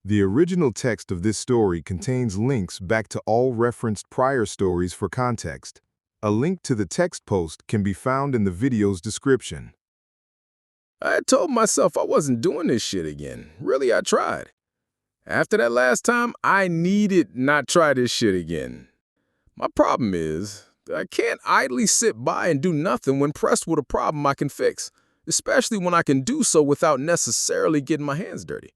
The original text of this story contains links back to all referenced prior stories for context. A link to the text post can be found in the video's description. I had told myself I wasn't doing this shit again. Really, I tried. After that last time, I needed not try this shit again. My problem is, I can't idly sit by and do nothing when pressed with a problem I can fix, especially when I can do so without necessarily getting my hands dirty.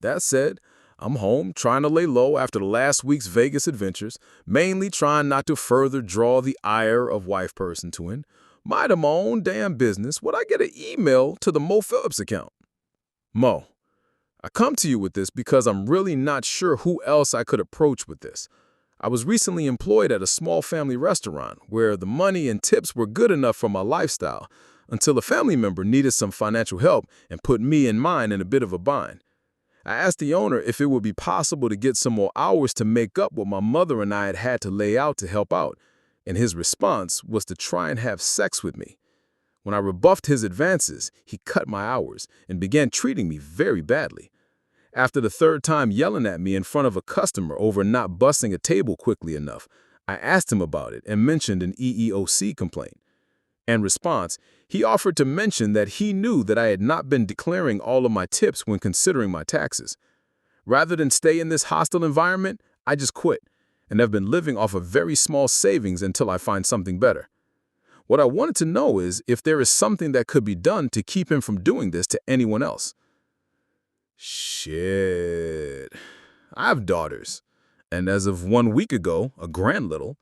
That said, I'm home trying to lay low after the last week's Vegas adventures, mainly trying not to further draw the ire of wife person twin. Mind my own damn business when I get an email to the Mo Phillips account. Mo, I come to you with this because I'm really not sure who else I could approach with this. I was recently employed at a small family restaurant where the money and tips were good enough for my lifestyle until a family member needed some financial help and put me and mine in a bit of a bind. I asked the owner if it would be possible to get some more hours to make up what my mother and I had had to lay out to help out, and his response was to try and have sex with me. When I rebuffed his advances, he cut my hours and began treating me very badly. After the third time yelling at me in front of a customer over not busting a table quickly enough, I asked him about it and mentioned an EEOC complaint. In response, he offered to mention that he knew that I had not been declaring all of my tips when considering my taxes. Rather than stay in this hostile environment, I just quit and have been living off of very small savings until I find something better. What I wanted to know is if there is something that could be done to keep him from doing this to anyone else. Shit. I have daughters, and as of 1 week ago, a grand little,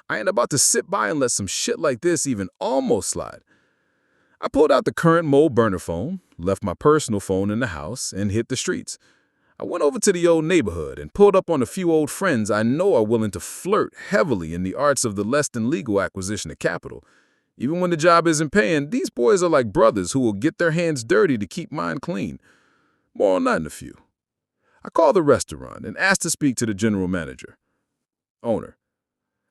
I ain't about to sit by and let some shit like this even almost slide. I pulled out the current Mo burner phone, left my personal phone in the house, and hit the streets. I went over to the old neighborhood and pulled up on a few old friends I know are willing to flirt heavily in the arts of the less than legal acquisition of capital. Even when the job isn't paying, these boys are like brothers who will get their hands dirty to keep mine clean. More on that in a few. I called the restaurant and asked to speak to the general manager. Owner.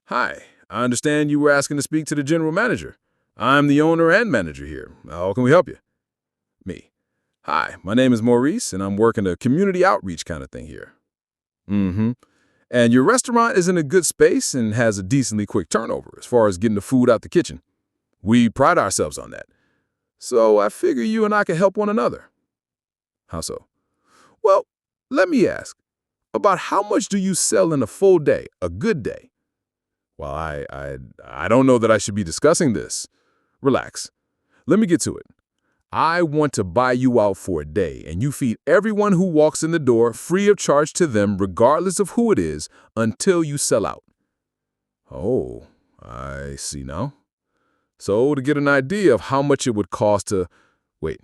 Hi, I understand you were asking to speak to the general manager. I'm the owner and manager here. How can we help you? Me. Hi, my name is Maurice, and I'm working a community outreach kind of thing here. And your restaurant is in a good space and has a decently quick turnover as far as getting the food out the kitchen. We pride ourselves on that. So I figure you and I can help one another. How so? Well, let me ask, about how much do you sell in a full day, a good day? Well, I don't know that I should be discussing this. Relax. Let me get to it. I want to buy you out for a day, and you feed everyone who walks in the door free of charge to them, regardless of who it is, until you sell out. Oh, I see now. So to get an idea of how much it would cost to... Wait.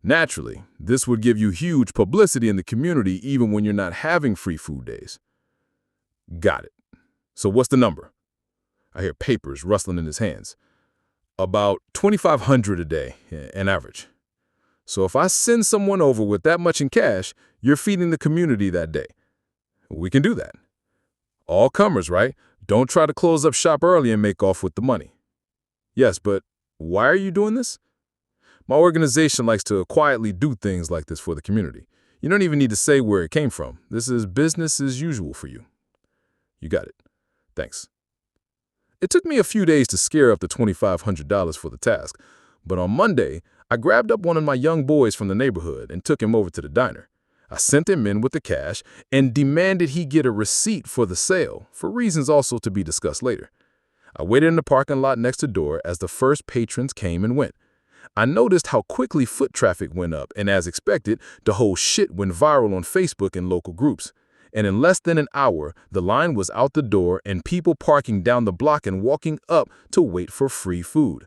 Naturally, this would give you huge publicity in the community even when you're not having free food days. Got it. So what's the number? I hear papers rustling in his hands. About $2,500 a day, an average. So if I send someone over with that much in cash, you're feeding the community that day. We can do that. All comers, right? Don't try to close up shop early and make off with the money. Yes, but why are you doing this? My organization likes to quietly do things like this for the community. You don't even need to say where it came from. This is business as usual for you. You got it. Thanks. It took me a few days to scare up the $2,500 for the task, but on Monday, I grabbed up one of my young boys from the neighborhood and took him over to the diner. I sent him in with the cash and demanded he get a receipt for the sale, for reasons also to be discussed later. I waited in the parking lot next door as the first patrons came and went. I noticed how quickly foot traffic went up, and as expected, the whole shit went viral on Facebook and local groups. And in less than an hour, the line was out the door and people parking down the block and walking up to wait for free food.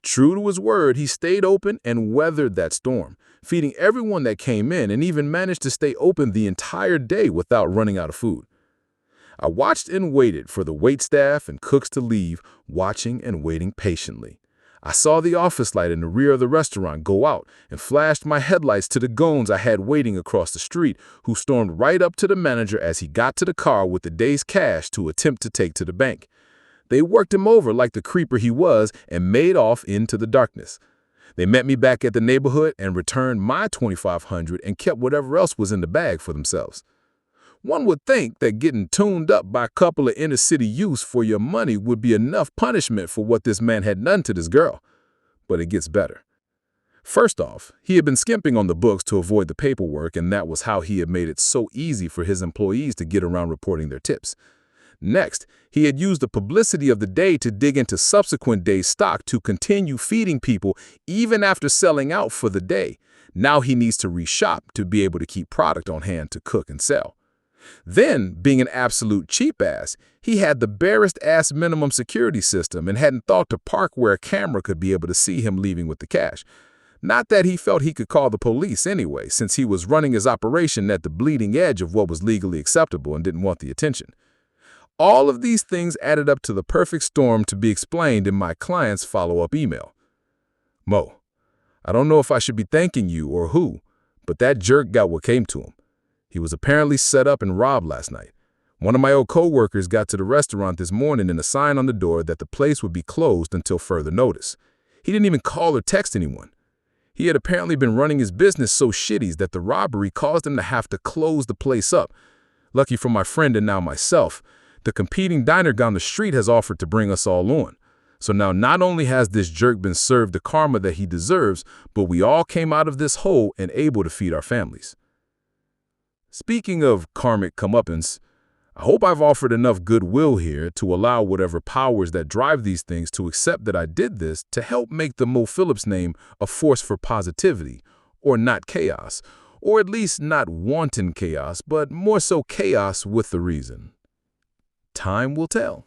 True to his word, he stayed open and weathered that storm, feeding everyone that came in and even managed to stay open the entire day without running out of food. I watched and waited for the waitstaff and cooks to leave, watching and waiting patiently. I saw the office light in the rear of the restaurant go out and flashed my headlights to the goons I had waiting across the street, who stormed right up to the manager as he got to the car with the day's cash to attempt to take to the bank. They worked him over like the creeper he was and made off into the darkness. They met me back at the neighborhood and returned my $2,500 and kept whatever else was in the bag for themselves. One would think that getting tuned up by a couple of inner-city youths for your money would be enough punishment for what this man had done to this girl. But it gets better. First off, he had been skimping on the books to avoid the paperwork, and that was how he had made it so easy for his employees to get around reporting their tips. Next, he had used the publicity of the day to dig into subsequent days' stock to continue feeding people even after selling out for the day. Now he needs to reshop to be able to keep product on hand to cook and sell. Then, being an absolute cheap ass, he had the barest ass minimum security system and hadn't thought to park where a camera could be able to see him leaving with the cash. Not that he felt he could call the police anyway, since he was running his operation at the bleeding edge of what was legally acceptable and didn't want the attention. All of these things added up to the perfect storm to be explained in my client's follow-up email. Mo, I don't know if I should be thanking you or who, but that jerk got what came to him. He was apparently set up and robbed last night. One of my old co-workers got to the restaurant this morning and a sign on the door that the place would be closed until further notice. He didn't even call or text anyone. He had apparently been running his business so shitty that the robbery caused him to have to close the place up. Lucky for my friend and now myself, the competing diner down the street has offered to bring us all on. So now not only has this jerk been served the karma that he deserves, but we all came out of this hole and able to feed our families. Speaking of karmic comeuppance, I hope I've offered enough goodwill here to allow whatever powers that drive these things to accept that I did this to help make the Mo Phillips name a force for positivity, or not chaos, or at least not wanton chaos, but more so chaos with the reason. Time will tell.